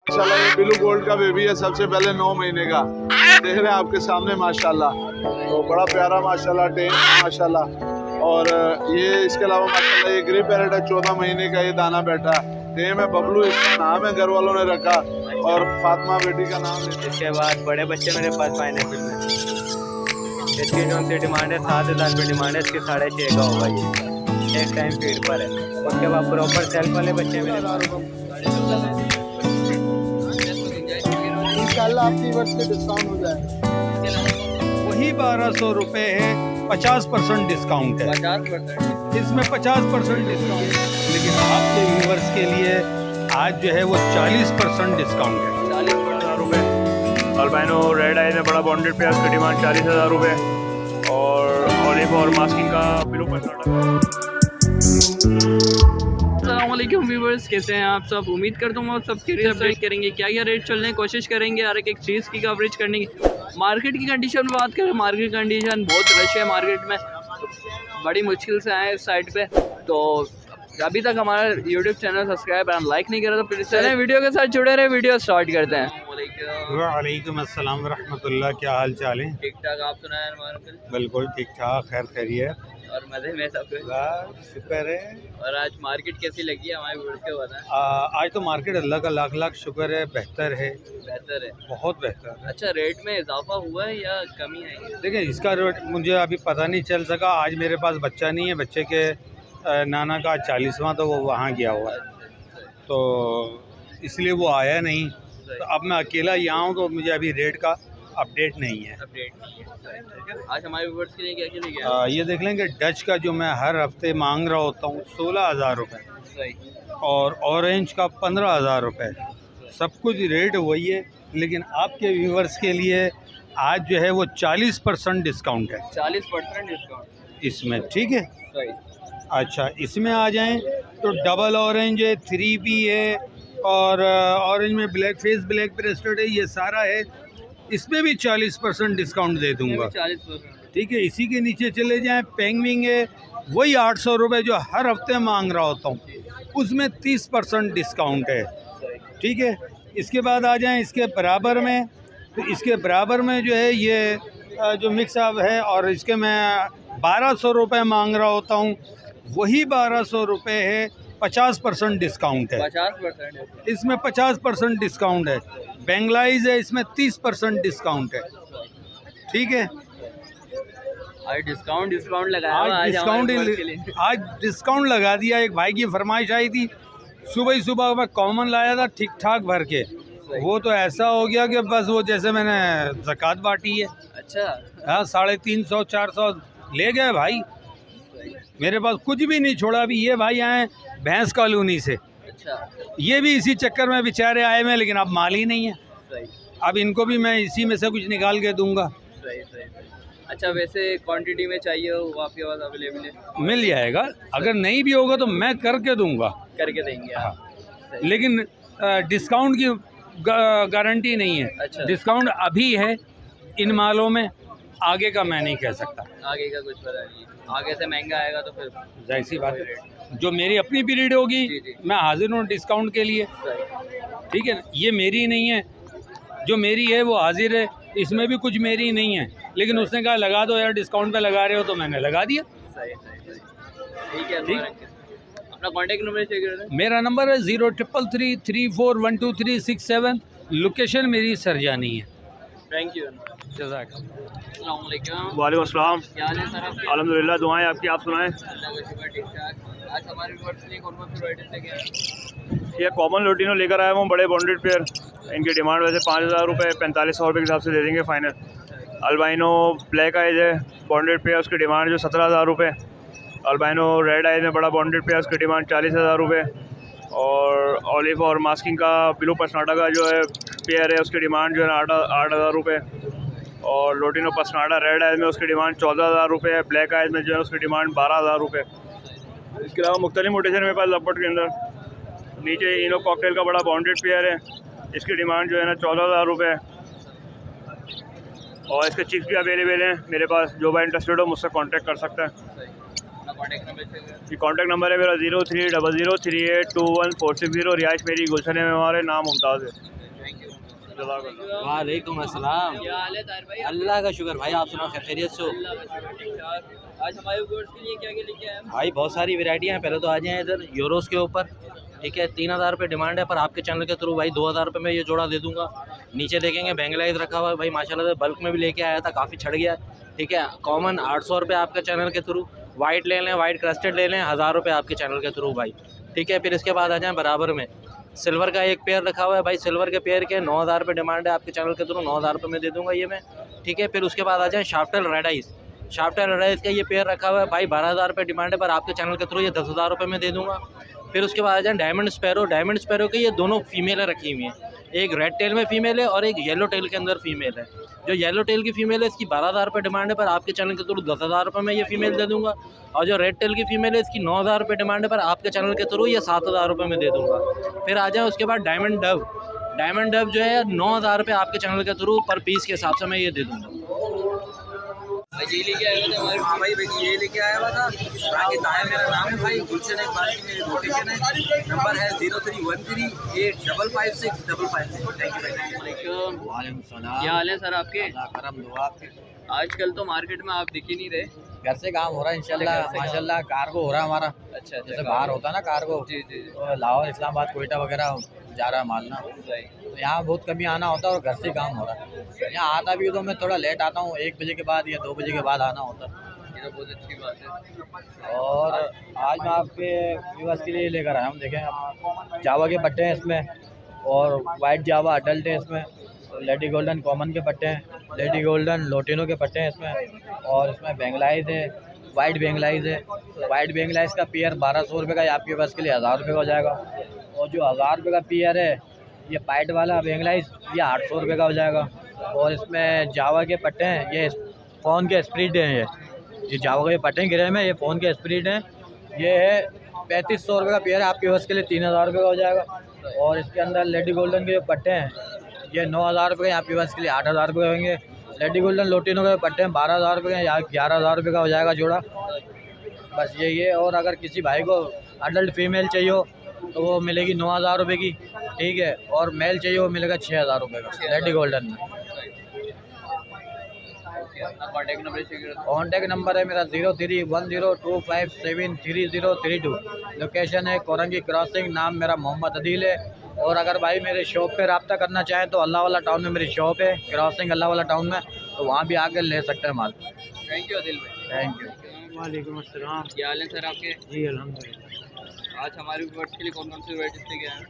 माशाल्लाह ये blue gold का बेबी है, सबसे पहले 9 महीने का देख रहे हैं आपके सामने माशाल्लाह। तो बड़ा प्यारा माशाल्लाह टेम माशाल्लाह। और ये इसके अलावा माशाल्लाह ये ग्रे पैरेट है, 14 महीने का ये दाना बैठा टेम है। बबलू इसका नाम है, घर वालों ने रखा, और फातिमा बेटी का नाम है। इसके बाद बड़े बच्चे मेरे पास पाइनएप्पल में, इसकी जो सी डिमांड है 7,000 रुपये डिमांड है इसकी, 6.5 का होगा ये, एक टाइम फीड पर है। उसके बाद प्रॉपर सेल्फ वाले बच्चे मेरे इंशाल्लाह आपकी वर्ष पे डिस्काउंट हो जाएगा। वही 1200 रुपये है, 50% डिस्काउंट है। 50% इसमें 50% डिस्काउंट है, लेकिन आपके व्यूवर्स के लिए आज जो है वो 40% डिस्काउंट है। 40,000 रुपये। अल्बाइनो रेड आई में बड़ा बॉन्डेड पे उसकी डिमांड 40,000 रुपये, और ऑलिव और मास्किंग का बिलो 50। अस्सलामुअलैकुम व्यूवर्स, कैसे हैं आप सब? उम्मीद करता हूँ आप सबके लिए अपडेट करेंगे, क्या क्या रेट चल रहे हैं, कोशिश करेंगे हर एक चीज़ की कवरेज करने की। मार्केट की कंडीशन में बात करें, मार्केट कंडीशन बहुत रश है मार्केट में, बड़ी मुश्किल से आए इस साइड पे। तो अभी तक हमारा YouTube channel subscribe and like नहीं करा तो प्लीज़ चलें वीडियो के साथ जुड़े रहे। वीडियो स्टार्ट करते हैं। वालेकुम अस्सलाम रहमतुल्लाह, क्या हाल चाल है? ठीक ठाक, आप सुनाएं? बिल्कुल ठीक ठाक, खैर खैरियत और मज़े में सब कुछ, शुक्र है। और आज मार्केट कैसी लगी है हमारे व्यूअर्स को बताएं। आज तो मार्केट अल्लाह का लाख लाख शुक्र है, बेहतर है, बेहतर है, बहुत बेहतर है। अच्छा रेट में इजाफा हुआ है या कमी आई है? देखिए इसका रेट मुझे अभी पता नहीं चल सका, आज मेरे पास बच्चा नहीं है, बच्चे के नाना का 40वां, तो वो वहाँ गया हुआ है, तो इसलिए वो आया नहीं। तो अब मैं अकेला यहाँ हूँ, तो मुझे अभी रेट का अपडेट नहीं है। अपडेट नहीं है। आज हमारे व्यूअर्स के लिए क्या क्या लेके आए? ये देख लेंगे डच का जो मैं हर हफ्ते मांग रहा होता हूँ 16,000 रुपये, सही, और ऑरेंज का 15,000 रुपये। सब कुछ रेट वही है, लेकिन आपके व्यूवर्स के लिए आज जो है वो 40% डिस्काउंट है। 40% डिस्काउंट इसमें, ठीक है। सही। अच्छा, इसमें आ जाएं तो डबल ऑरेंज है, 3B है, और ऑरेंज में ब्लैक फेस ब्लैक ब्रेस्टेड है, ये सारा है। इसमें भी 40% डिस्काउंट दे दूंगा, 40%, ठीक है। इसी के नीचे चले जाएं, पेंगविंग है, वही 800 रुपये जो हर हफ्ते मांग रहा होता हूँ, उसमें 30% डिस्काउंट है, ठीक है। इसके बाद आ जाएं इसके बराबर में, तो इसके बराबर में जो है ये जो मिक्स अप है, और इसके मैं 1200 रुपये मांग रहा होता हूँ, वही 1200 रुपये है, 50% डिस्काउंट है। 50% इसमें 50% डिस्काउंट है। बेंगलाइज है, इसमें 30% डिस्काउंट है, ठीक है। आज डिस्काउंट लगाया आज डिस्काउंट लगा दिया। एक भाई की फरमाइश आई थी, सुबह ही सुबह मैं कॉमन लाया था ठीक ठाक भर के, वो तो ऐसा हो गया कि बस वो जैसे मैंने ज़कात बांटी है। अच्छा, हाँ, 350-400 ले गए भाई, मेरे पास कुछ भी नहीं छोड़ा। अभी ये भाई आए भैंस कॉलोनी से, अच्छा, ये भी इसी चक्कर में बेचारे आए हुए, लेकिन अब माल ही नहीं है। सही, अब इनको भी मैं इसी में से कुछ निकाल के दूंगा। सही, सही। अच्छा, वैसे क्वांटिटी में चाहिए हो आपके पास अवेलेबल है? मिल जाएगा, अगर नहीं भी होगा तो मैं करके दूंगा, करके देंगे आप। हाँ। लेकिन डिस्काउंट की गारंटी नहीं है। अच्छा। डिस्काउंट अभी है इन मालों में, आगे का मैं नहीं कह सकता। आगे का कुछ पता नहीं, आगे से महंगा आएगा तो फिर जाहिर सी बात है, जो मेरी अपनी पीरियड होगी जी, जी। मैं हाजिर हूँ डिस्काउंट के लिए, सही। ठीक है ना। ये मेरी नहीं है, जो मेरी है वो हाजिर है, इसमें भी कुछ मेरी नहीं है, लेकिन उसने कहा लगा दो यार, डिस्काउंट पे लगा रहे हो, तो मैंने लगा दिया। सही, सही, सही। ठीक है, ठीक। अपना कॉन्टेक्ट नंबर चेक कर लें। मेरा नंबर है 0333412367। लोकेशन मेरी सरजानी है। Thank you. जज़ाकल्लाह। अस्सलाम वालेकुम। वालेकुम अस्सलाम। क्या हाल है सर आपके? अल्हम्दुलिल्लाह, दुआएं आपकी, आप सुनाएं। अल्लाह का शुक्र, ठीक ठाक। आज हमारे व्यूअर्स के लिए कौन-कौन सी वैरायटी लेके आए? ये कॉमन लोटिनो लेकर आया हूँ, बड़े बॉन्डेड पेयर। इनकी डिमांड वैसे 5,000 रुपये, 4500 रुपये के हिसाब से दे देंगे फाइनल। अल्बाइनो ब्लैक आइज है, बॉन्डेड पेयर, उसकी डिमांड जो 17,000 रुपये। अल्बाइनो रेड आइज में बड़ा बॉन्डेड पेयर, उसकी डिमांड 40,000 रुपये। और ऑलिव और मास्किंग का ब्लू पसनाडा का जो है पेयर है, उसकी डिमांड जो है 8,000 रुपये। और लोटिनो पसनाडा रेड आइज में उसकी डिमांड 14,000 रुपये है। ब्लैक आइज में जो है उसकी डिमांड 12,000 रुपये। इसके अलावा मुख्तलिफ मोटेशन मेरे पास लपट के अंदर नीचे इनो कॉकटेल का बड़ा बॉन्डेड पेयर है, इसकी डिमांड जो है ना 14,000 रुपये। और इसके चिक्स भी अवेलेबल हैं मेरे पास, जो भाई इंटरेस्टेड हो मुझसे कांटेक्ट कर सकता है। कॉन्टैक्ट नंबर चाहिए। ये कॉन्टैक्ट नंबर है मेरा 0300382140। रिहाइश मेरी गुलशन में हमारे नाम मुमताज़ है। Thank you. वालेकुम अस्सलाम। क्या हाल है ताहिर भाई? अल्लाह का शुक्र भाई, आप सुनाओ खैरियत से हो? अल्लाह का शुक्र, ठीक ठाक। आज हमारे व्यूअर्स के लिए क्या क्या लेके आए हैं? भाई बहुत सारी वैरायटियाँ हैं। पहले तो आ जाएँ इधर यूरोस के ऊपर, ठीक है। 3000 रुपये डिमांड है, पर आपके चैनल के थ्रू भाई 2000 रुपये में ये जोड़ा दे दूंगा। नीचे देखेंगे बेंगलाइज रखा हुआ है भाई, माशाल्लाह से बल्क में भी लेके आया था, काफ़ी छड़ गया, ठीक है। कॉमन 800 रुपये आपके चैनल के थ्रू। वाइट ले लें, वाइट क्रस्टेड ले लें, 1000 रुपये आपके चैनल के थ्रू भाई, ठीक है। फिर इसके बाद आ जाएँ बराबर में सिल्वर का एक पेयर रखा हुआ है भाई। सिल्वर के पेयर के 9000 रुपये डिमांड है आपके चैनल के थ्रू, 9000 रुपये में दे दूंगा ये मैं, ठीक है। फिर उसके बाद आ जाएँ शाफ्टल रेड आइस। शाफ्टल रेड आइस का ये पेयर रखा हुआ है भाई, 12000 रुपये डिमांड है, पर आपके चैनल के थ्रू ये 10000 रुपये में दे दूंगा। फिर उसके बाद आ जाए डायमंड स्पैरो। डायमंड स्पैरो के ये दोनों फीमेलें रखी हुई हैं, एक रेड टेल में फ़ीमेल है और एक येलो टेल के अंदर फ़ीमेल है। जो येलो टेल की फ़ीमेल है इसकी 12000 रुपये डिमांड है, पर आपके चैनल के थ्रू 10000 रुपये में ये फ़ीमेल दे दूंगा। और जो रेड टेल की फ़ीमेल है इसकी 9000 रुपये डिमांड है, पर आपके चैनल के थ्रू ये 7000 रुपये में दे दूंगा। फिर आ जाए उसके बाद डायमंड डव। डायमंड डव जो है 9000 रुपये आपके चैनल के थ्रू पर पीस के हिसाब से मैं ये दे दूँगा। भाई ये लेके आए हुए थे हमारे। हाँ भाई ये लेके आया हुआ था। बाकी ताया मेरा नाम है भाई, गुलशन है, बाकी मेरी लोकेशन है, नंबर है 0313855655। थैंक यू भाई। वालेकुम सलाम। क्या हाल है सर आपके? करम दुआ आपके। आजकल तो मार्केट में आप दिख ही नहीं रहे। घर से काम हो रहा है इंशाल्लाह, घर से काम। माशाल्लाह। कार्गो हो रहा है हमारा, अच्छा जैसे बाहर होता है ना कार्गो, जी जी जी। तो लाहौर, इस्लामाबाद, कोयटा वगैरह जा रहा है माल ना, सही। तो यहाँ बहुत कमी आना होता है और घर से काम हो रहा है। यहाँ आता भी हूँ तो मैं थोड़ा लेट आता हूँ, 1 बजे के बाद या 2 बजे के बाद आना होता है। ये तो बहुत अच्छी बात है। और आज मैं आपके व्यूअर्स के लिए लेकर आया हूँ, देखें आप, जावा के पट्टे हैं इसमें, और वाइट जावा अडल्ट है इसमें, लेडी गोल्डन कॉमन के पट्टे हैं, लेडी गोल्डन लोटिनो के पट्टे हैं इसमें, और इसमें बेंगलाइज है, वाइट बेंगलाइज है। वाइट बेंगलाइज का पेयर 1200 रुपये का है, आपके पास के लिए 1000 रुपये का हो जाएगा। और जो 1000 रुपये का पेयर है ये पाइट वाला बेंगलाइज, ये 800 रुपये का हो जाएगा। और इसमें जावा के पट्टे हैं, ये फ़ोन के स्प्रिट हैं, ये जावा के पट्टे गिरे में, ये फ़ोन के स्प्रिट हैं। ये है 3500 रुपये का पेयर है, आपके पास के लिए 3000 रुपये का हो जाएगा। और इसके अंदर लेडी गोल्डन के जो पट्टे हैं ये 9000 रुपये के, आपके पास के लिए 8000 रुपये के होंगे। लेडी गोल्डन लोटिनो के पट्टे हैं 12000 रुपये के, या 11000 रुपये का हो जाएगा जोड़ा। बस यही है। और अगर किसी भाई को अडल्ट फीमेल चाहिए हो तो वो मिलेगी 9000 रुपये की, ठीक है। और मेल चाहिए वो मिलेगा 6000 रुपये का लेडी गोल्डन में। कॉन्टैक्ट नंबर चाहिए। कॉन्टैक्ट नंबर है मेरा 031025733032। लोकेशन है कोरंगी क्रॉसिंग, नाम मेरा मोहम्मद अदील है। और अगर भाई मेरे शॉप पे रब्ता करना चाहें तो अल्लाह वाला टाउन में मेरी शॉप है, क्रॉसिंग अल्लाह वाला टाउन में, तो वहाँ भी आकर ले सकते हैं माल। थैंक यू दिल भाई। Thank you. वालेकुम अस्सलाम। क्या हाल है सर आपके? जी अल्हम्दुलिल्लाह। आज हमारे व्यूअर्स के लिए कौन कौन सी वैरायटीज लेके आए हैं?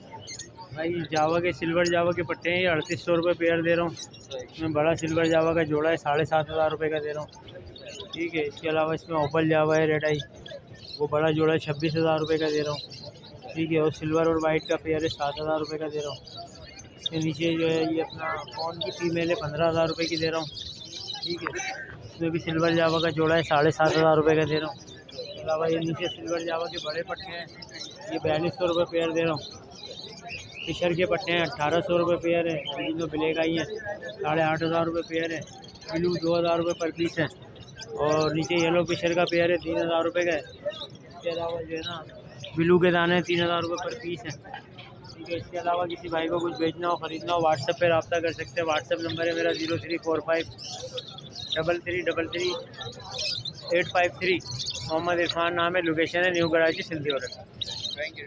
भाई जावा के सिल्वर जावा के पट्टे हैं, ये 3800 रुपये पेयर दे रहा हूँ। इसमें बड़ा सिल्वर जावा का जोड़ा है 7500 रुपये का दे रहा हूँ, ठीक है। इसके अलावा इसमें ओपल जावा है रेड आई, वो बड़ा जोड़ा है 26000 रुपये का दे रहा हूँ, ठीक है। और सिल्वर और वाइट का पेयर है 7000 रुपये का दे रहा हूँ। इसके नीचे जो है ये अपना फ़ोन की फ़ीमेल है 15000 रुपये की दे रहा हूँ, ठीक है। इसमें भी सिल्वर जावा का जोड़ा है 7500 रुपये का दे रहा हूँ। इसके अलावा ये नीचे सिल्वर जावा के बड़े पट्टे हैं, ये 4200 रुपये पेयर दे रहा हूँ। फिशर के पट्टे हैं 1800 रुपये पेयर है, जो ब्लैक आई हैं 8500 रुपये पेयर है। ब्लू 2000 रुपये पर पीस है। और नीचे येलो फिशर का पेयर है 3000 रुपये का है। इसके अलावा जो है ना ब्लू के दाने 3000 रुपये पर पीस है, ठीक है। इसके अलावा किसी भाई को कुछ बेचना हो ख़रीदना हो व्हाट्सएप पे रब्ता कर सकते हैं। व्हाट्सएप नंबर है मेरा 0345333853। मोहम्मद इरफान नाम है, लोकेशन है new Karachi Sindhi road. Thank you.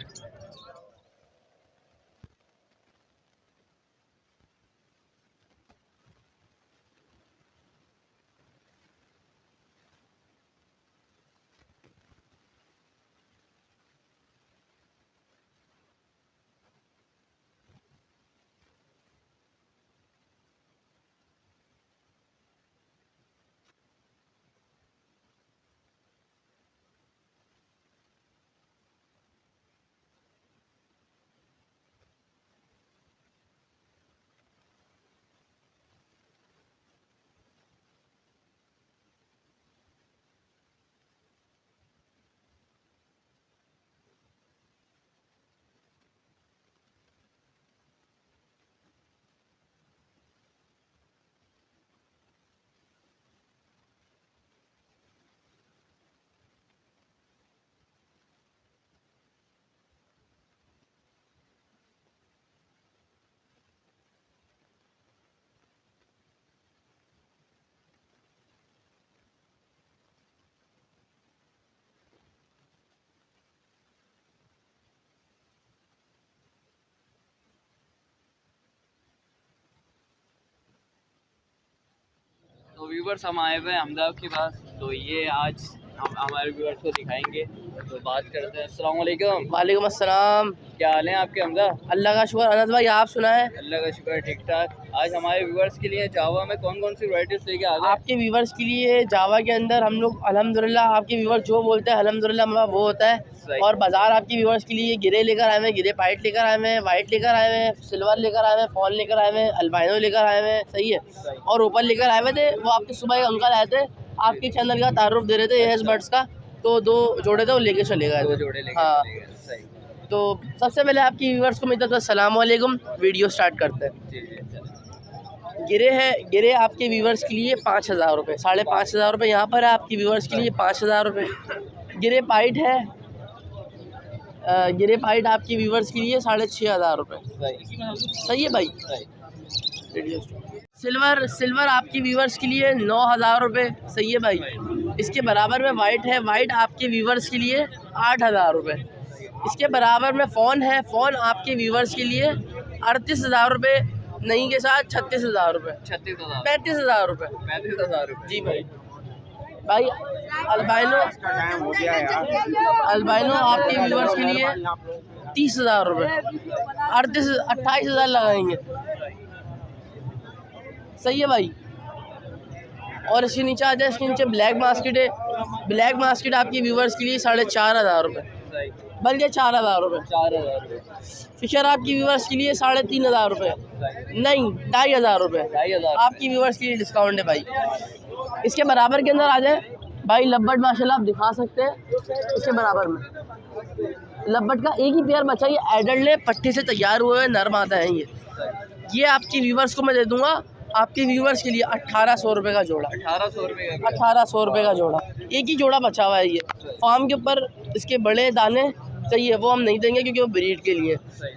Viewers हम आए हुए हैं अहमदाबाद के पास, तो ये आज हम हमारे व्यूवर्स को दिखाएंगे, तो बात करते हैं। अस्सलाम वालेकुम। वालेकुम अस्सलाम। क्या हाल है आपके अहमदाबाद? अल्लाह का शुक्र। अनस भाई आप सुनाएं? अल्लाह का शुक्र ठीक ठाक। आज हमारे व्यूवर्स के लिए जावा में कौन कौन सी वैराइटीज़ लेके आ गए? आपके व्यूवर्स के लिए जावा के अंदर हम लोग अल्हम्दुलिल्लाह, आपके व्यूवर्स जो बोलते हैं अल्हम्दुलिल्लाह हमारा वो होता है। और बाज़ार आपके व्यूवर्स के लिए गिरे लेकर आए हैं, गिरे पाइट लेकर आए हैं, वाइट लेकर आए हैं, सिल्वर लेकर आए हैं, फॉल लेकर आए हैं, अल्बाइनो लेकर आए हैं, सही है। और ऊपर लेकर आए हुए थे वो आपके सुबह अंकल आए थे, आपके चैनल का तारुफ दे रहे थे एस बर्ड्स का, तो 2 जोड़े थे वो लेके चले गए। 2 जोड़े लेके हाँ। चले गए, सही। तो सबसे पहले आपकी व्यूवर्स को मेरी तरफ से अस्सलाम वालेकुम। वीडियो स्टार्ट करते हैं। जी जी चलो। गिरे है, गिरे आपके व्यूवर्स के लिए 5,000 रुपये, 5,500 रुपये यहाँ पर है आपके व्यूवर्स के लिए 5,000 रुपये। गिरे पाइट है, गिरे पाइट आपके व्यूवर्स के लिए 6,500 रुपये, सही है भाई। सिल्वर आपके व्यूवर्स के लिए 9,000 रुपये, सही है भाई। इसके बराबर में वाइट है, वाइट आपके व्यूवर्स के लिए 8,000 रुपये। इसके बराबर में फ़ोन है, फ़ोन आपके व्यूवर्स के लिए 38,000 रुपये, नहीं के साथ 36,000 रुपये, 36,000, 35,000 रुपये, 35,000 रुपये। जी भाई। भाई अल्बाइनो आपके व्यूवर्स के लिए 30,000 रुपये, 28,000 लगाएंगे, सही है भाई। और इसके नीचे आ जाए, इसके नीचे ब्लैक मास्केट है, ब्लैक मास्केट आपके व्यूवर्स के लिए 4,500 रुपये, बल्कि 4,000 रुपये। 4,000 रुपये। फिशर आपकी व्यूवर्स के लिए 3,500 रुपये, नहीं 2,500 रुपये, 2,500 आपकी व्यूवर्स के लिए डिस्काउंट है भाई। इसके बराबर के अंदर आ जाए भाई, लब्बट माशाल्लाह आप दिखा सकते हैं। इसके बराबर में लब्बट का एक ही पेयर बचा, ये एडल्ट पट्टी से तैयार हुए हुए नर्म आता है। ये आपकी व्यूवर्स को मैं दे दूँगा, आपके व्यूवर्स के लिए 1,800 रुपये का जोड़ा, 1,800 रुपये का। 1,800 रुपये का जोड़ा, एक ही जोड़ा बचा हुआ है। ये फार्म के ऊपर इसके बड़े दाने चाहिए, वो हम नहीं देंगे क्योंकि वो ब्रीड के लिए,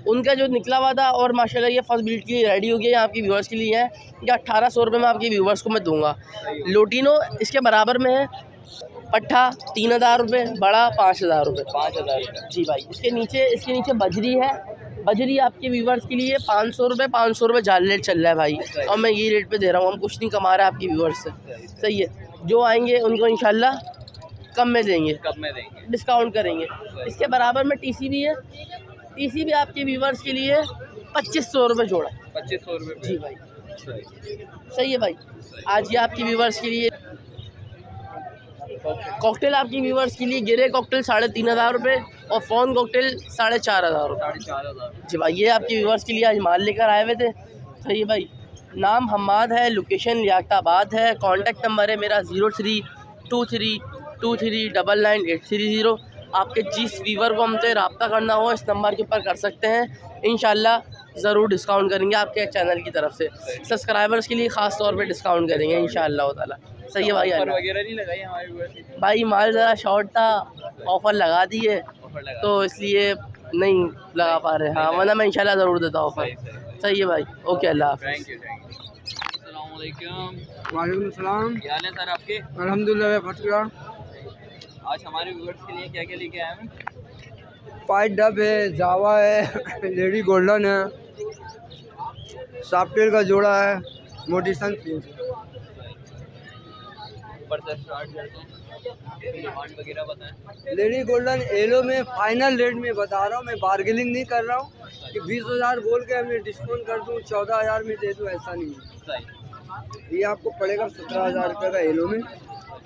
उनका जो निकला हुआ था, और माशाल्लाह ये फर्स्ट ब्रीड के लिए रेडी हो गया, आपके व्यूवर्स के लिए है। ये 1,800 रुपये में आपके व्यूवर्स को मैं दूंगा। लोटिनो इसके बराबर में है, पट्ठा 3,000 रुपये, बड़ा 5,000 रुपये, 5,000 रुपये। जी भाई। इसके नीचे बजरी है, बजरी आपके व्यूवर्स के लिए 500 रुपये, 500 रुपये जाल रेट चल रहा है भाई, और मैं ये रेट पे दे रहा हूँ। हम कुछ नहीं कमा रहे आपके व्यूवर्स से, सही है। जो आएंगे उनको इंशाल्लाह कम में देंगे, कब में देंगे, डिस्काउंट करेंगे। इसके बराबर में टीसी भी है, टीसी भी आपके व्यूवर्स के लिए 2,500 रुपये जोड़ा, 2,500 रुपये। जी भाई, सही है भाई। आज ये आपके व्यूवर्स के लिए कॉकटेल, आपकी व्यूवर्स के लिए गिरे कॉकटेल 3,500 रुपये, और फ़ोन कॉकटेल 4,500 रुपये, 4,500। जी भाई। ये आपके व्यूवर्स के लिए आज माल लेकर आए हुए थे, सही है भाई। नाम हम्माद है, लोकेशन लियाकताबाद है, कॉन्टैक्ट नंबर है मेरा 0323299830। आपके जिस व्यूवर को हमसे रब्ता करना हो इस नंबर के ऊपर कर सकते हैं, इंशाल्लाह ज़रूर डिस्काउंट करेंगे आपके चैनल की तरफ से। सब्सक्राइबर्स के लिए ख़ास तौर पे डिस्काउंट करेंगे इंशाल्लाह ताला, सही है भाई। ऑफर वगैरह नहीं लगाई हमारे व्यूअर्स की? भाई माल ज़रा शॉर्ट था, ऑफ़र लगा दिए तो इसलिए नहीं लगा पा रहे, हाँ, वरना मैं इंशाल्लाह ज़रूर देता हूँ ऑफ़र, सही है भाई। ओके, अल्लाह हाफ़िज़। Thank you. अस्सलाम वालेकुम। वालेकुम सलाम। क्या हाल है सर आपके? अल्हम्दुलिल्लाह फटका। आज हमारे व्यूअर्स के लिए क्या क्या लेके आए हैं? पाइट डब है, जावा है, लेडी गोल्डन है, सॉफ्टवेयर का जोड़ा है, मोटिसन ऊपर से स्टार्ट करते हैं, डिमांड वगैरह बताएं। लेडी गोल्डन येलो में फाइनल रेट में बता रहा हूँ, मैं बार्गेनिंग नहीं कर रहा हूँ कि 20,000 बोल के मैं डिस्काउंट कर दूँ 14,000 में दे दूँ, ऐसा नहीं है। ये आपको पड़ेगा 17,000 रुपये का येलो में,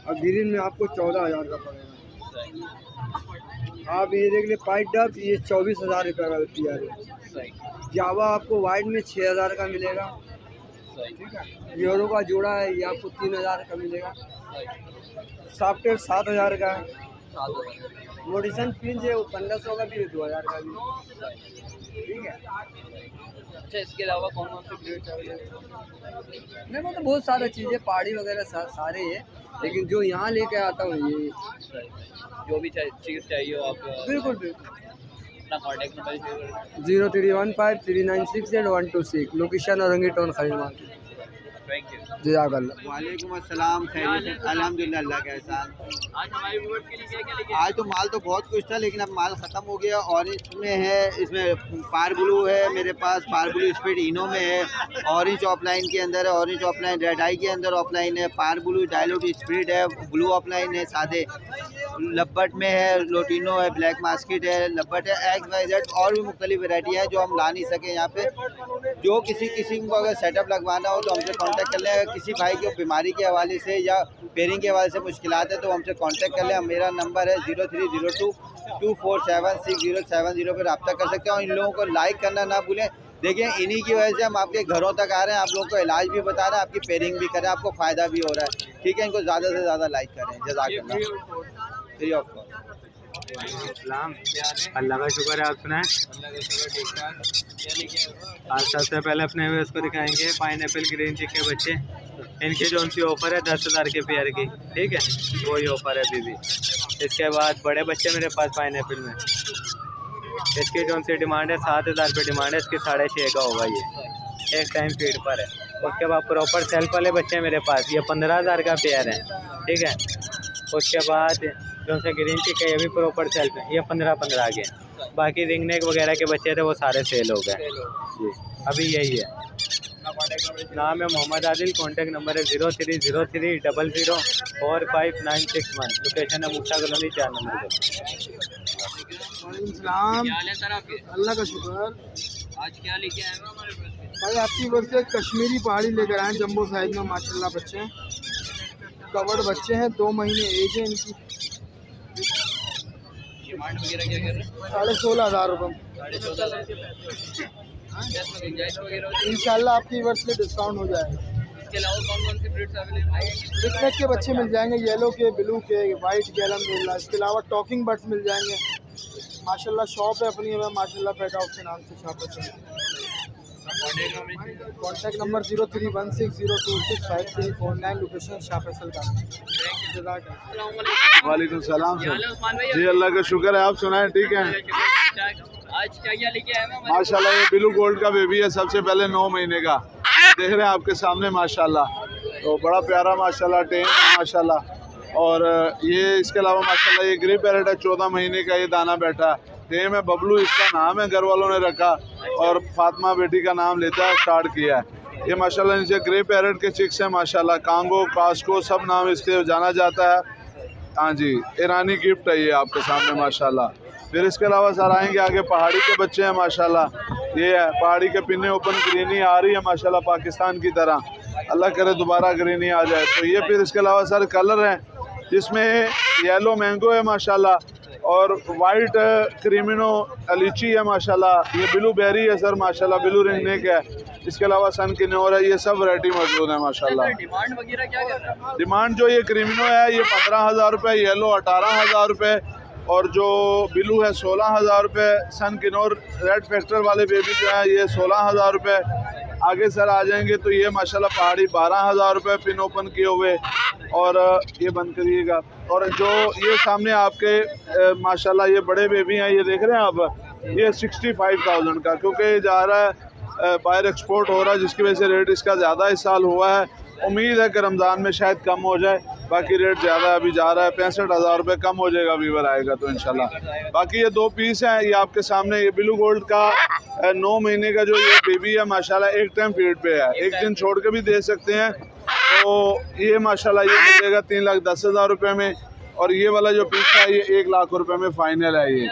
और ग्रीन में आपको 14,000 का पड़ेगा। आप ये देख ले पाइट डब, ये 24,000 रुपये का तैयार है। जावा आपको वाइट में 6,000 का मिलेगा, ठीक है। यूरो का जोड़ा है, ये आपको 3,000 का मिलेगा। सॉफ्टवेयर 7,000 का है। मोडिसन फिंच है, वो 1,500 का भी है, 2,000 का भी, ठीक है। अच्छा, इसके अलावा कौन कौन से ब्रीड अवेलेबल? मेरे को तो बहुत सारी चीज़ें पहाड़ी वगैरह सारे है, लेकिन जो यहाँ लेके आता हूँ ये जो भी चीज़ चाहिए हो आप बिल्कुल बिल्कुल। अपना कॉन्टैक्ट नंबर शेयर करें। 0315396826, लोकेशन औरंगी टाउन खरीद मार्केट। Thank you. जज़ाकल्लाह। वालेकुम अस्सलाम, खैरियत से? अल्हम्दुलिल्लाह, अल्लाह का एहसान। आज हमारे व्यूअर्स के लिए क्या क्या लेके आज तो माल तो बहुत कुछ था, लेकिन अब माल ख़त्म हो गया। ऑरेंज में है, इसमें पार ब्लू है मेरे पास, पार ब्लू स्पीड इनो में है, ऑरेंज ऑफलाइन के अंदर है, ऑरेंज ऑफलाइन रेड आई के अंदर ऑफलाइन है, पार ब्लू डायलोट स्पीड है, ब्लू ऑफलाइन है, सादे लब्बट में है, लोटिनो है, ब्लैक मास्केट है, लब्बट है, एक्स वाई जेड और भी मुख्तलिफ वैरायटी है जो हम ला नहीं सके यहाँ पे। जो किसी को अगर सेटअप लगवाना हो तो हमसे कांटेक्ट कर लें। अगर किसी भाई को बीमारी के हवाले से या पेयरिंग के हवाले से मुश्किलात है तो हमसे कांटेक्ट कर लें। मेरा नंबर है 030224767070 पर रब्ता कर सकते हैं। और इन लोगों को लाइक करना ना भूलें। देखिए, इन्हीं की वजह से हम आपके घरों तक आ रहे हैं, आप लोगों को इलाज भी बता रहे हैं, आपकी पेयरिंग भी कर रहे हैं, आपको फ़ायदा भी हो रहा है। ठीक है, इनको ज़्यादा से ज़्यादा लाइक करें। जज़ाकल्लाह। Free of cost. अल्लाह का शुक्र है, आप सुनाएं। आज सबसे पहले अपने व्यूअर्स को दिखाएंगे पाइनएप्पल ग्रीन चिक के बच्चे। इनकी जो उनकी ऑफ़र है 10,000 के पेयर की, ठीक है, वही ऑफ़र है अभी भी। इसके बाद बड़े बच्चे मेरे पास पाइनएप्पल में, इसकी जो उनकी डिमांड है 7,000 रुपये डिमांड है, इसकी 6.5 का होगा, ये एक टाइम फीड पर है। उसके बाद प्रॉपर सेल्फ वाले बच्चे मेरे पास, ये 15,000 का पेयर है, ठीक है। उसके बाद जो से ग्रीन चिक है ये भी प्रॉपर सेल्फ है, ये 15-15 के। बाकी रिंग नेक वगैरह के बच्चे थे वो सारे सेल हो गए जी, अभी यही है। नाम है मोहम्मद आदिल, कॉन्टैक्ट नंबर है 0300004591। लोकेशन है मूसा कॉलोनी 4 नंबर पर। अल्लाह का शुक्र। आज क्या लेके आए हो हमारे पास? भाई आपकी वर्ष से कश्मीरी पहाड़ी लेकर आए, जंबो साइज में माशाल्लाह बच्चे हैं, कवर्ड बच्चे हैं, 2 महीने एज है इनकी। डिमांड वगैरह क्या कर रहे हैं? 16,500 रुपये। 16,500 इंशाल्लाह आपकी वर्ष से डिस्काउंट हो जाएगा। इसके अलावा कौन कौन से ब्रीड्स अवेलेबल हैं? रिकनेक के बच्चे मिल जाएंगे, येलो के, ब्लू के, वाइट के अल्हम्दुलिल्लाह। इसके अलावा टॉकिंग बर्ड्स मिल जाएंगे माशाल्लाह। शॉप है अपनी है माशाल्लाह पेट हाउस के नाम से शॉप है। Contact number 0316026539, location Shah Faisal का। वालेकुम सलाम सर। जी अल्लाह का शुक्र है, आप सुनाएं। ठीक है, आज क्या क्या लेके आए हैं? माशाल्लाह ये ब्लू गोल्ड का बेबी है, सबसे पहले 9 महीने का, देख रहे हैं आपके सामने माशाल्लाह। तो बड़ा प्यारा माशाल्लाह टेम है माशाल्लाह। और ये इसके अलावा माशाल्लाह ये ग्रे पैरेट है, 14 महीने का, ये दाना बैठा है। टेम है, बबलू इसका नाम है, घर वालों ने रखा, और फातिमा बेटी का नाम लेता है, स्टार्ट किया है। ये माशाल्लाह नीचे ग्रे पैरेट के चिक्स हैं माशाल्लाह, कांगो, कास्को सब नाम इसके जाना जाता है। हाँ जी, ईरानी गिफ्ट है ये आपके सामने माशाल्लाह। फिर इसके अलावा सर आएंगे आगे, पहाड़ी के बच्चे हैं माशाल्लाह। ये है पहाड़ी के पिन्ने ओपन, ग्रीनी आ रही है माशाल्लाह पाकिस्तान की तरह, अल्लाह करे दोबारा ग्रीनी आ जाए। तो ये फिर इसके अलावा सर कलर हैं, जिसमें येलो मैंगो है माशाल्लाह, और वाइट क्रीमिनो लीची है माशाल्लाह। ये ब्लूबेरी है सर माशाल्लाह, ब्लू रिंग नेक है। इसके अलावा सन किनोर है, ये सब वैरायटी मौजूद है माशाल्लाह। डिमांड वगैरह क्या कर रहे हैं? डिमांड जो ये क्रीमिनो है ये 15,000 रुपये, येलो 18,000 रुपये, और जो ब्लू है 16,000 रुपये। सन किनोर रेड फैक्टर वाले बेबी जो है ये 16,000 रुपये। आगे सर आ जाएंगे तो ये माशाल्लाह पहाड़ी 12,000 रुपये पिन ओपन किए हुए। और ये बंद करिएगा। और जो ये सामने आपके माशाल्लाह ये बड़े बेबी हैं, ये देख रहे हैं आप, ये 65,000 का, क्योंकि ये जा रहा है बाहर एक्सपोर्ट हो रहा है, जिसकी वजह से रेट इसका ज़्यादा इस साल हुआ है। उम्मीद है कि रमज़ान में शायद कम हो जाए, बाकी रेट ज़्यादा अभी जा रहा है, 65,000 रुपये कम हो जाएगा वीवर आएगा तो इंशाल्लाह। बाकी ये 2 पीस हैं, ये आपके सामने, ये ब्लू गोल्ड का 9 महीने का जो ये बेबी है माशाल्लाह, एक टाइम फीड पे है, एक दिन छोड़ के भी दे सकते हैं। तो ये माशाल्लाह ये मिलेगा 3,10,000 रुपये में। और ये वाला जो पीस है ये 1 लाख रुपए में फाइनल है। ये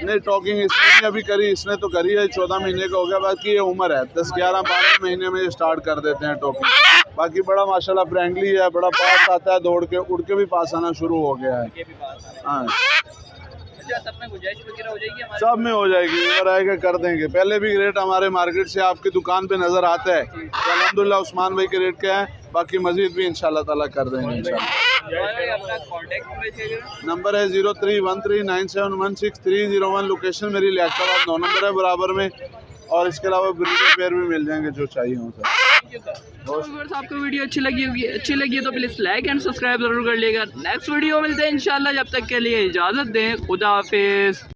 नहीं टॉकिंग इसने भी अभी करी, इसने तो करी है, 14 महीने का हो गया, बाकी ये उम्र है 10, 11, 12 महीने में ये स्टार्ट कर देते हैं टॉकिंग। बाकी बड़ा माशाल्लाह फ्रेंडली है, बड़ा पास आता है, दौड़ के उड़ के भी पास आना शुरू हो गया है। हाँ सब में हो जाएगी, अगर आएगा कर देंगे। पहले भी रेट हमारे मार्केट से आपकी दुकान पे नज़र आता है, तो अल्हम्दुलिल्लाह उस्मान भाई के रेट क्या है, बाकी मजीद भी इंशाल्लाह ताला कर देंगे इंशाल्लाह। नंबर है 0313971630 लोकेशन मेरी लियाकताबाद 9 नंबर है बराबर में। और इसके अलावा ब्रीडर पेयर भी मिल जाएंगे जो चाहिए हो सर। आपको वीडियो अच्छी लगी है तो प्लीज़ लाइक एंड सब्सक्राइब जरूर कर लेगा। नेक्स्ट वीडियो मिलते हैं इंशाल्लाह, जब तक के लिए इजाज़त दें, खुदा हाफिज़।